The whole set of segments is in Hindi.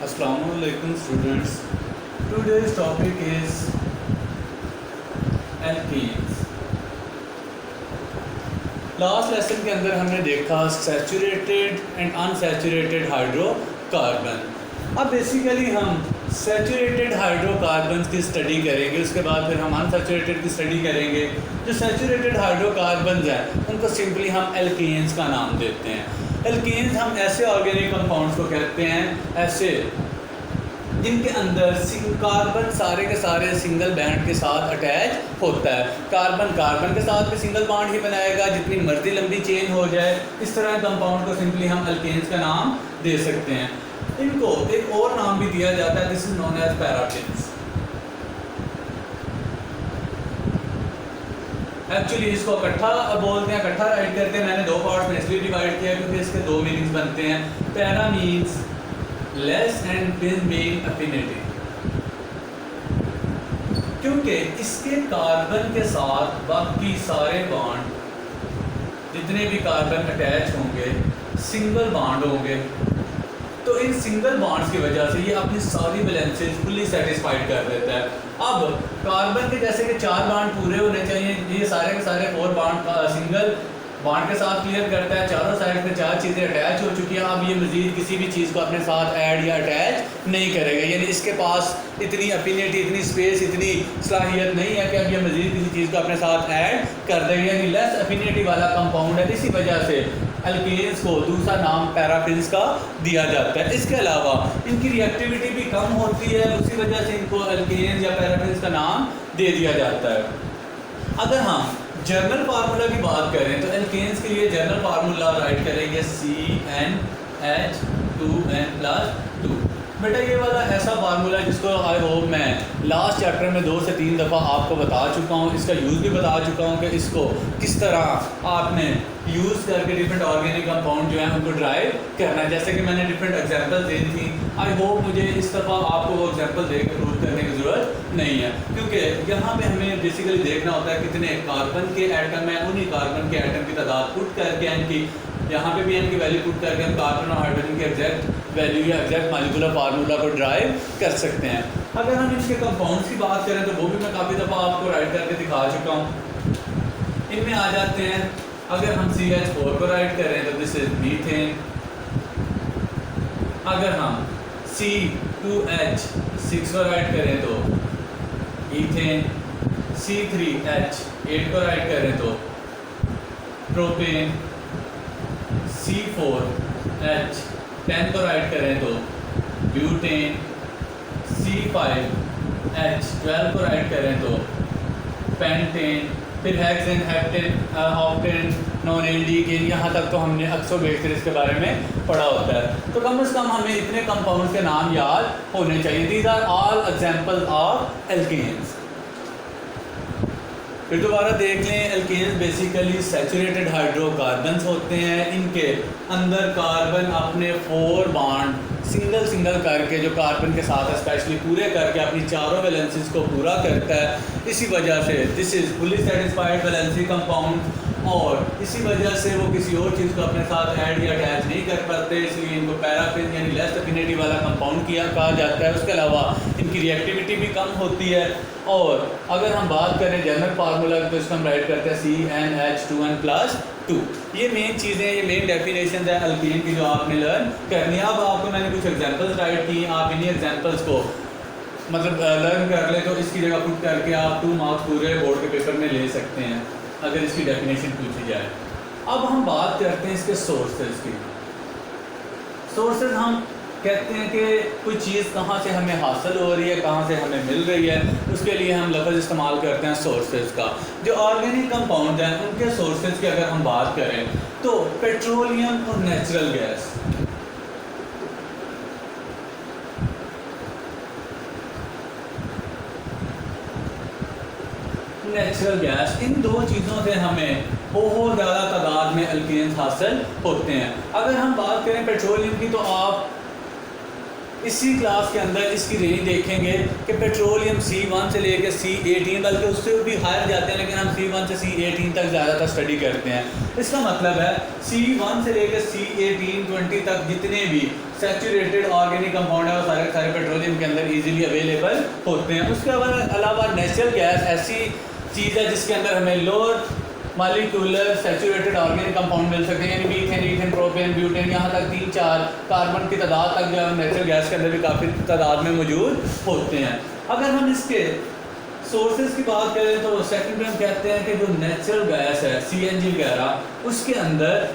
Assalamualaikum students. Today's topic is alkenes. Last lesson के अंदर हमने देखा सैचुरेटेड एंड अनसैचुरेटेड हाइड्रोकार्बन। अब बेसिकली हम सैचुरेटेड हाइड्रोकार्बन की स्टडी करेंगे, उसके बाद फिर हम अनसैचुरेटेड की स्टडी करेंगे। जो सैचुरेटेड हाइड्रोकार्बन हैं उनको सिंपली हम एल्केन्स का नाम देते हैं। एल्केन्स हम ऐसे ऑर्गेनिक कंपाउंड्स को कहते हैं ऐसे जिनके अंदर कार्बन सारे के सारे सिंगल बैंड के साथ अटैच होता है। कार्बन कार्बन के साथ भी सिंगल बॉन्ड ही बनाएगा, जितनी मर्जी लंबी चेन हो जाए। इस तरह कंपाउंड को सिंपली हम एल्केन्स का नाम दे सकते हैं। इनको एक और नाम भी दिया जाता है, this is known as paraffins. Actually इसको इकट्ठा बोलते हैं, इकट्ठा राइट करते हैं। मैंने दो पार्ट्स में इसलिए डिवाइड किया क्योंकि इसके दो मीनिंग्स बनते हैं। Para means less and fin mean affinity, क्योंकि इसके कार्बन के साथ बाकी सारे बॉन्ड जितने भी कार्बन अटैच होंगे सिंगल बॉन्ड होंगे। तो इन सिंगल बॉन्ड्स की वजह से ये अपनी सारी बैलेंसेज फुल्ली सेटिस्फाइड कर देता है। अब कार्बन के जैसे कि 4 बॉन्ड पूरे होने चाहिए, ये सारे के सारे 4 बॉन्ड सिंगल बॉन्ड के साथ क्लियर करता है। चारों साइड पे 4 चीज़ें अटैच हो चुकी हैं। अब ये मज़ीद किसी भी चीज़ को अपने साथ ऐड या अटैच नहीं करेगा, यानी इसके पास इतनी अफिनिटी, इतनी स्पेस, इतनी सलाहियत नहीं है कि अब ये मज़ीद किसी चीज़ को अपने साथ ऐड कर देगा, यानी लेस अफिनिटी वाला कंपाउंड है। इसी वजह से एल्केन्स को दूसरा नाम पैराफिन्स का दिया जाता है। इसके अलावा इनकी रिएक्टिविटी भी कम होती है, उसी वजह से इनको एल्केन्स या पैराफिन्स का नाम दे दिया जाता है। अगर हम जर्नल फार्मूला की बात करें तो एल्केन्स के लिए जर्नल फार्मूला राइट करेंगे CnH2n+2। बेटा ये वाला ऐसा फार्मूला जिसको आई होप मैं लास्ट चैप्टर में 2 से 3 दफ़ा आपको बता चुका हूँ, इसका यूज़ भी बता चुका हूँ कि इसको किस तरह आपने यूज़ करके डिफरेंट ऑर्गेनिक कंपाउंड जो है उनको ड्राइव करना है। जैसे कि मैंने डिफरेंट एग्जांपल दी थी। आई होप मुझे इस दफ़ा आपको वो एग्जांपल देकर प्रूव करने की ज़रूरत नहीं है, क्योंकि यहाँ पे हमें बेसिकली देखना होता है कितने कार्बन के एटम हैं, उन्हीं कार्बन के एटम की तादाद पुट करके इनकी यहाँ पे भी इनकी वैल्यू पुट करके हम कार्बन और हाइड्रोजन की एग्जैक्ट वैल्यू या एग्जैक्ट मॉलिक्यूलर फार्मूला को ड्राइव कर सकते हैं। अगर हम इनके कंपाउंड्स की बात करें तो वो भी मैं काफ़ी दफ़ा आपको राइट करके दिखा चुका हूँ। इनमें आ जाते हैं, अगर हम CH4 को राइट करें तो दिस इज मीथेन। अगर हम C2H6 को राइट करें तो ईथेन। C3H8 को राइट करें तो प्रोपेन। C4H10 को राइट करें तो ब्यूटेन। C5H12 को राइट करें तो पेंटेन। फिर हेक्सेन, हेप्टेन, ऑक्टेन, नॉन एल्डिकेन, यहाँ तक तो हमने अक्सर बेशतर इसके बारे में पढ़ा होता है। तो कम से कम हमें इतने कंपाउंड्स के नाम याद होने चाहिए। These are all examples of alkanes. फिर दोबारा देख लें, एल्केन्स बेसिकली सैचुरेटेड हाइड्रोकार्बन्स होते हैं। इनके अंदर कार्बन अपने 4 बॉन्ड सिंगल करके जो कार्बन के साथ स्पेशली पूरे करके अपनी चारों वैलेंसीज को पूरा करता है। इसी वजह से this is fully satisfied valency compound, और इसी वजह से वो किसी और चीज़ को अपने साथ ऐड या अटैच नहीं कर पाते, इसलिए इनको पैराफिन यानी लेस अफिनिटी वाला कंपाउंड कहा जाता है। उसके अलावा इनकी रिएक्टिविटी भी कम होती है। और अगर हम बात करें जनरल फार्मूला तो इसको हम राइट करते हैं CnH2n+2। ये मेन चीज़ें, ये मेन डेफिनेशन है अल्केन की जो आपने लर्न करनी है। अब आपको मैंने कुछ एग्जांपल्स राइट किए, आप इन्हीं एग्जांपल्स को मतलब लर्न कर लें तो इसकी जगह पुट करके आप 2 मार्क्स पूरे बोर्ड के पेपर में ले सकते हैं अगर इसकी डेफिनेशन पूछी जाए। अब हम बात करते हैं इसके सोर्सेज की। सोर्सेज हम कहते हैं कि कोई चीज़ कहाँ से हमें हासिल हो रही है, कहाँ से हमें मिल रही है, उसके लिए हम लफ्ज़ इस्तेमाल करते हैं सोर्सेज का। जो ऑर्गेनिक कंपाउंड हैं उनके सोर्सेज की अगर हम बात करें तो पेट्रोलियम और नेचुरल गैस। नेचुरल गैस, इन 2 चीज़ों से हमें बहुत ज़्यादा तादाद में एल्केन्स हासिल होते हैं। अगर हम बात करें पेट्रोलियम की तो आप इसी क्लास के अंदर इसकी रेंज देखेंगे कि पेट्रोलियम C1 से लेकर C18, बल्कि उससे भी हायर जाते हैं, लेकिन हम C1 से C18 तक ज़्यादातर स्टडी करते हैं। इसका मतलब है C1 से लेकर C18 20 तक जितने भी सैचुरेटेड ऑर्गेनिक कंपाउंड है वो सारे सारे पेट्रोलियम के अंदर इजीली अवेलेबल होते हैं। उसके अलावा नेचुरल गैस ऐसी चीज़ है जिसके अंदर हमें lower molecular saturated organic compound मिल सकते हैं, यानी मीथेन, ईथेन, प्रोपेन, ब्यूटेन, यहाँ तक 3-4 कार्बन की तादाद तक जो है नेचुरल गैस के अंदर भी काफ़ी तादाद में मौजूद होते हैं। अगर हम इसके सोर्सेज की बात करें तो सेकंड में हम कहते हैं कि जो नेचुरल गैस है CNG वगैरह, उसके अंदर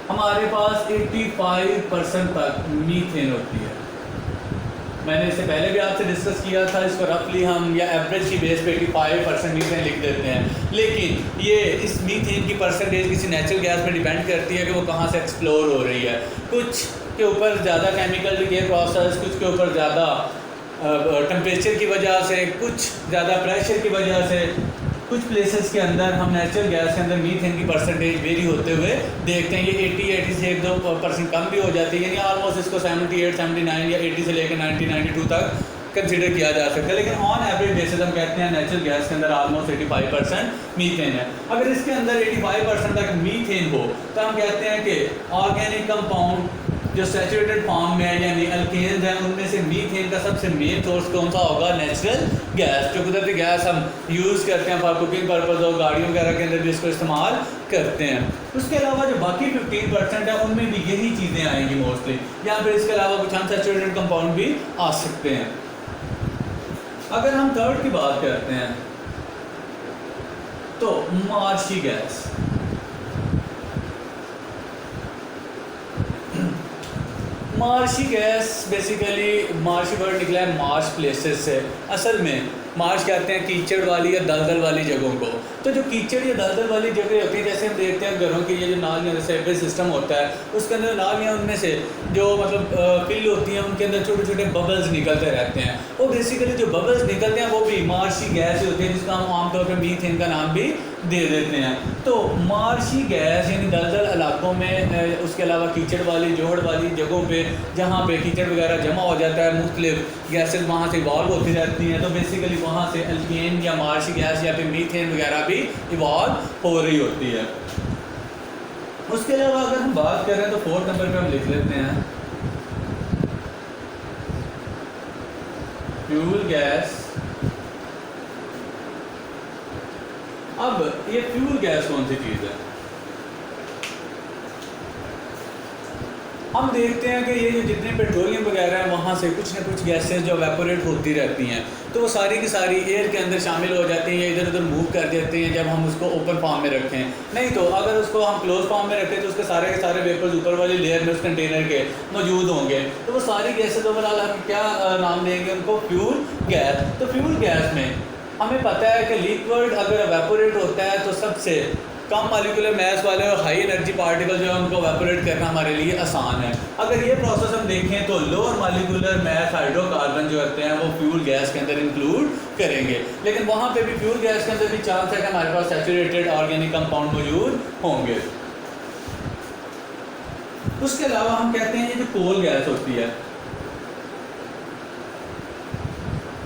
हमारे पास 85% तक मीथेन होती है। मैंने इससे पहले भी आपसे डिस्कस किया था, इसको रफली हम या एवरेज की बेस पे 85% मीथेन लिख देते हैं, लेकिन ये इस मीथेन की परसेंटेज किसी नेचुरल गैस पे डिपेंड करती है कि वो कहाँ से एक्सप्लोर हो रही है। कुछ के ऊपर ज़्यादा केमिकल डिके प्रोसेस, कुछ के ऊपर ज़्यादा टेम्परेचर की वजह से, कुछ ज़्यादा प्रेशर की वजह से, कुछ प्लेसेस के अंदर हम नेचुरल गैस के अंदर मीथेन की परसेंटेज वेरी होते हुए देखते हैं। ये 80 से 1-2% कम भी हो जाती है, यानी ऑलमोस्ट इसको 78, 79 या 80 से लेकर 90, 92 तक कंसिडर किया जा सकता है। लेकिन ऑन एवरेज बेसिस हम कहते हैं नेचुरल गैस के अंदर ऑलमोस्ट 85% मीथेन है। अगर इसके अंदर 85% तक मीथेन हो तो हम कहते हैं कि ऑर्गेनिक कंपाउंड जो सैचुरेटेड फॉर्म में है यानी अल्केन्स हैं, उनमें से मीथेन का सबसे मेन सोर्स कौन सा होगा? Natural gas. जो कुदरती गैस हम यूज़ करते हैं फॉर कुकिंग पर्पज़ और गाड़ियों वगैरह के अंदर भी इसको इस्तेमाल करते हैं। उसके अलावा जो बाकी 15% है उनमें भी यही चीज़ें आएंगी मोस्टली, या फिर इसके अलावा कुछ अनसैचुरेटेड कंपाउंड भी आ सकते हैं। अगर हम थर्ड की बात करते हैं तो marshy gas. Marshy gas basically marshy word निकला है मार्श प्लेसेस से। असल में मार्श कहते हैं कीचड़ वाली या दलदल वाली जगहों को। तो जो कीचड़ या दलदल वाली जगह होती है, जैसे हम देखते हैं घरों की ये जो नालियाँ सेवरेज सिस्टम होता है उसके अंदर नालियाँ, उनमें से जो मतलब फिल होती हैं उनके अंदर छोटे छोटे बबल्स निकलते रहते हैं। वो बेसिकली जो बबल्स निकलते हैं वो भी मार्शी गैस होती है, जिसका हम आमतौर पर मीथेन का नाम भी दे देते हैं। तो मार्शी गैस यानी दलदल इलाकों में, उसके अलावा कीचड़ वाली जोड़ वाली जगहों पे जहाँ पे कीचड़ वगैरह जमा हो जाता है, मुख्तलिफ गैसेज वहाँ से इवॉल्व होती रहती हैं। तो बेसिकली वहाँ से अल्केन या मार्शी गैस या फिर मीथेन वगैरह भी इवॉल्व हो रही होती है। उसके अलावा अगर हम बात करें तो 4th नंबर पे हम लिख लेते हैं फ्यूल गैस। अब ये फ्यूल गैस कौन सी चीज़ है? हम देखते हैं कि ये जो जितने पेट्रोलियम वगैरह हैं वहाँ से कुछ ना कुछ गैसेस जो एवेपोरेट होती रहती हैं, तो वो सारी की सारी एयर के अंदर शामिल हो जाती हैं या इधर उधर मूव कर देती हैं जब हम उसको ओपन फॉर्म में रखें। नहीं तो अगर उसको हम क्लोज फॉर्म में रखें तो उसके सारे के सारे वेपर्स ऊपर वाली लेयर में उस कंटेनर के मौजूद होंगे। तो वो सारी गैसेज ओवरऑल हम क्या नाम देंगे उनको? Fuel gas. तो फ्यूल गैस में हमें पता है कि लिक्विड अगर एवेपोरेट होता है तो सबसे कम मालिकुलर मैस वाले और हाई एनर्जी पार्टिकल जो है उनको एवेपोरेट करना हमारे लिए आसान है। अगर ये प्रोसेस हम देखें तो लोअर मालिकुलर मैस हाइड्रोकार्बन जो होते हैं वो फ्यूल गैस के अंदर इंक्लूड करेंगे, लेकिन वहाँ पे भी फ्यूल गैस के अंदर भी चांस है कि हमारे पास सैचुरेटेड ऑर्गेनिक कंपाउंड मौजूद होंगे। उसके अलावा हम कहते हैं ये जो कोल गैस होती है,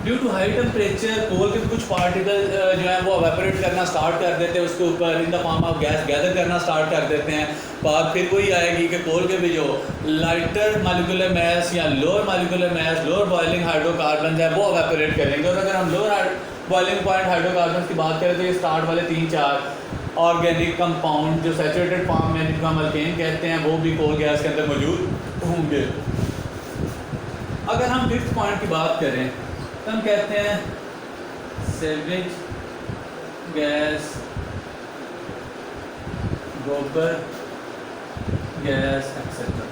ड्यू टू हाई टेम्परेचर कोल के कुछ पार्टिकल जो है वो एवेपोरेट करना स्टार्ट कर देते हैं, उसके ऊपर in the form of gas gather करना स्टार्ट कर देते हैं। बात फिर वही आएगी कि कोल के भी जो लाइटर मालिकुलर मैस या lower molecular mass, lower boiling hydrocarbon है वो एवेपोरेट करेंगे। और अगर हम लोअर बॉइलिंग पॉइंट हाइड्रोकार्बन की बात करें तो ये स्टार्ट वाले 3-4 ऑर्गेनिक कंपाउंड जो सैचुरेटेड फॉर्म में जिनको हम अल्केन कहते हैं वो भी कोल गैस के अंदर मौजूद होंगे। अगर हम 5th पॉइंट की बात करें तो हम कहते हैं सेवेज गैस, गोबर गैस एक्सेट्रा।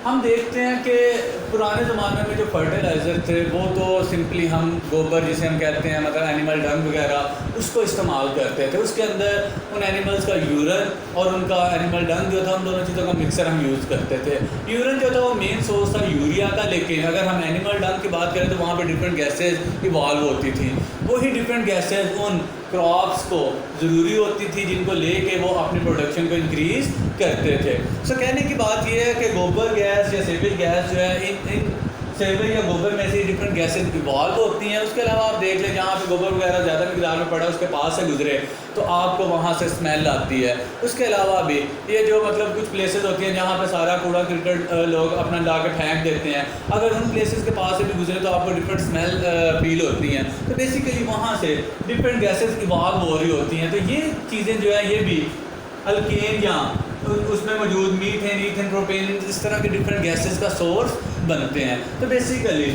हम देखते हैं कि पुराने ज़माने में जो फर्टिलाइज़र थे वो तो सिंपली हम गोबर जिसे हम कहते हैं मतलब एनिमल डंग वगैरह उसको इस्तेमाल करते थे। उसके अंदर उन एनिमल्स का यूरन और उनका एनिमल डंग जो था उन दोनों चीज़ों का मिक्सर हम यूज़ करते थे। यूरन जो था वो मेन सोर्स था यूरिया का, लेकिन अगर हम एनिमल डंग की बात करें तो वहाँ पर डिफरेंट गैसेज इवॉल्व होती थी। वही डिफरेंट गैसेज उन क्रॉप्स को ज़रूरी होती थी, जिनको लेके वो अपनी प्रोडक्शन को इंक्रीज़ करते थे। सो कहने की बात यह है कि गोबर गैस या सेवेज गैस जो है इन सेवेज या गोबर में से डिफरेंट गैसेज इवॉल्व होती हैं। उसके अलावा आप देख लें, जहाँ पे गोबर वगैरह ज़्यादा मिकदार में पड़ा उसके पास से गुजरे तो आपको वहाँ से स्मेल आती है। उसके अलावा भी ये जो मतलब कुछ प्लेसेस होती हैं जहाँ पे सारा कूड़ा क्रिकेट लोग अपना ला के फेंक देते हैं, अगर उन प्लेसेस के पास से भी गुजरे तो आपको डिफरेंट स्मेल फील होती हैं। तो बेसिकली वहाँ से डिफरेंट गैसेज इवॉल्व हो रही होती हैं। तो ये चीज़ें जो है ये भी अल्केन या उसमें मौजूद मीथेन, ईथेन, प्रोपेन, इस तरह के डिफरेंट गैसेस का सोर्स बनते हैं। तो बेसिकली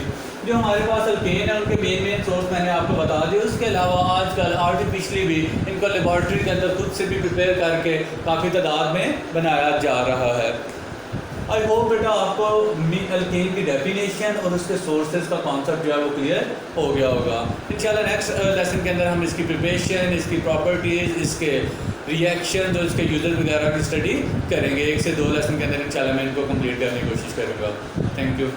जो हमारे पास अल्केन है उनके मेन सोर्स मैंने आपको बता दिए। उसके अलावा आजकल आर्टिफिशली भी इनको लेबॉर्ट्री के अंदर खुद से भी प्रिपेयर करके काफ़ी तादाद में बनाया जा रहा है। आई होप बेटा आपको अल्केन की डेफिनेशन और उसके सोर्सेज का कॉन्सेप्ट जो है वो क्लियर हो गया होगा। इंशाल्लाह नेक्स्ट लेसन के अंदर हम इसकी प्रिपरेशन, इसकी प्रॉपर्टीज़, इसके रिएक्शन और इसके यूज़र वगैरह की स्टडी करेंगे। 1 से 2 लेसन के अंदर इंशाल्लाह मैं इनको कंप्लीट करने की कोशिश करूँगा। Thank you.